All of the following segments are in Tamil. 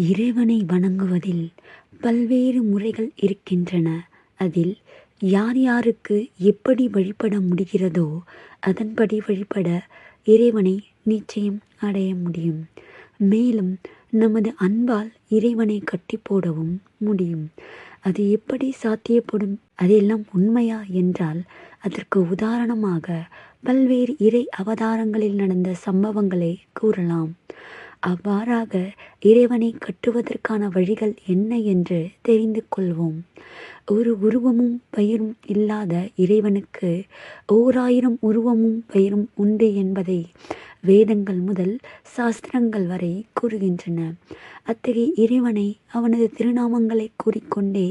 இறைவனை வணங்குவதில் பல்வேறு முறைகள் இருக்கின்றன. அதில் யார் யாருக்கு எப்படி வழிபட முடிகிறதோ அதன்படி வழிபட இறைவனை நிச்சயம் அடைய முடியும். மேலும் நமது அன்பால் இறைவனை கட்டி போடவும் முடியும். அது எப்படி சாத்தியப்படும்? அதெல்லாம் உண்மையா என்றால் அதற்கு உதாரணமாக பல்வேறு இறை அவதாரங்களில் நடந்த சம்பவங்களை கூறலாம். அவ்வாறாக இறைவனை கட்டுவதற்கான வழிகள் என்ன என்று தெரிந்து கொள்வோம். ஒரு உருவமும் பெயரும் இல்லாத இறைவனுக்கு 1000 உருவமும் பெயரும் உண்டு என்பதை வேதங்கள் முதல் சாஸ்திரங்கள் வரை கூறுகின்றன. அத்தகைய இறைவனை அவனது திருநாமங்களை கூறிக்கொண்டே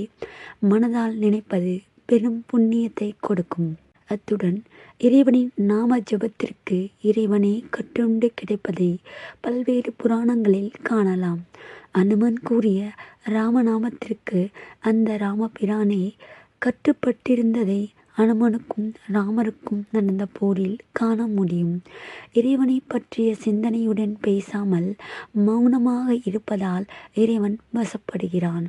மனதால் நினைப்பது பெரும் புண்ணியத்தை கொடுக்கும். அத்துடன் இறைவனின் நாம ஜபத்திற்கு இறைவனே கட்டுண்டு கிடைப்பதை பல்வேறு புராணங்களில் காணலாம். அனுமன் கூறிய ராமநாமத்திற்கு அந்த ராமபிரானே கட்டுப்பட்டிருந்ததை அனுமனுக்கும் ராமருக்கும் நடந்த போரில் காண முடியும். இறைவனை பற்றிய சிந்தனையுடன் பேசாமல் மௌனமாக இருப்பதால் இறைவன் வசப்படுகிறான்.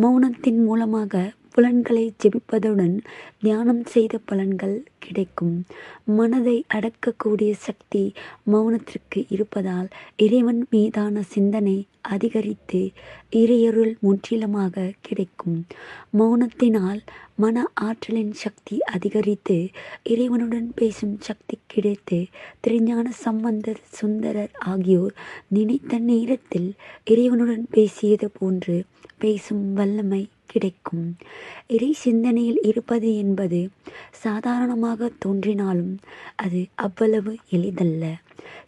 மௌனத்தின் மூலமாக புலன்களை ஜெபிப்பதுடன் தியானம் செய்த பலன்கள் கிடைக்கும். மனதை அடக்கக்கூடிய சக்தி மௌனத்திற்கு இருப்பதால் இறைவன் மீதான சிந்தனை அதிகரித்து இறையருள் முற்றிலுமாக கிடைக்கும். மௌனத்தினால் மன ஆற்றலின் சக்தி அதிகரித்து இறைவனுடன் பேசும் சக்தி கிடைத்து திருஞான சம்பந்தர், சுந்தரர் ஆகியோர் நினைத்த நேரத்தில் இறைவனுடன் பேசியது போன்று பேசும் வல்லமை கிடைக்கும். இறை சிந்தனையில் இருப்பது என்பது சாதாரணமாக தோன்றினாலும் அது அவ்வளவு எளிதல்ல.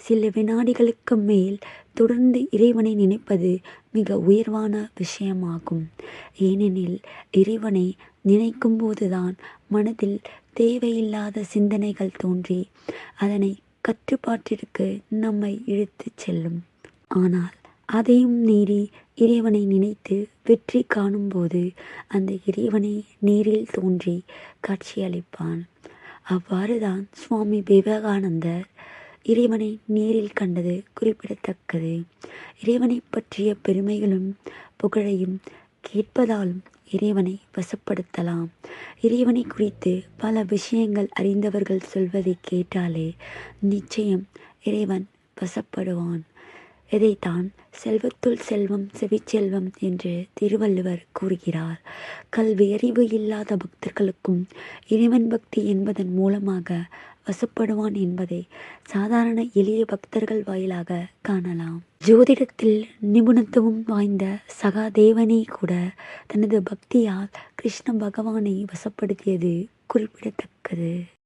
சில வினாடிகளுக்கு மேல் தொடர்ந்து இறைவனை நினைப்பது மிக உயர்வான விஷயமாகும். ஏனெனில் இறைவனை நினைக்கும் போதுதான் மனதில் தேவையில்லாத சிந்தனைகள் தோன்றி அதனை கட்டுப்பாட்டிற்கு நம்மை இழுத்துச் செல்லும். ஆனால் அதையும் மீறி இறைவனை நினைத்து வெற்றி காணும்போது அந்த இறைவனை நேரில் தோன்றி காட்சியளிப்பான். அவ்வாறுதான் சுவாமி விவேகானந்தர் இறைவனை நேரில் கண்டது குறிப்பிடத்தக்கது. இறைவனை பற்றிய பெருமைகளும் புகழையும் கேட்பதாலும் இறைவனை வசப்படுத்தலாம். இறைவனை குறித்து பல விஷயங்கள் அறிந்தவர்கள் சொல்வதை கேட்டாலே நிச்சயம் இறைவன் வசப்படுவான். இதைத்தான் செல்வத்துள் செல்வம் செவிச்செல்வம் என்று திருவள்ளுவர் கூறுகிறார். கல்வி அறிவு இல்லாத பக்தர்களுக்கும் இறைவன் பக்தி என்பதன் மூலமாக வசப்படுவான் என்பதை சாதாரண எளிய பக்தர்கள் வாயிலாக காணலாம். ஜோதிடத்தில் நிபுணத்துவம் வாய்ந்த சகாதேவனே கூட தனது பக்தியால் கிருஷ்ண பகவானை வசப்படுத்தியது குறிப்பிடத்தக்கது.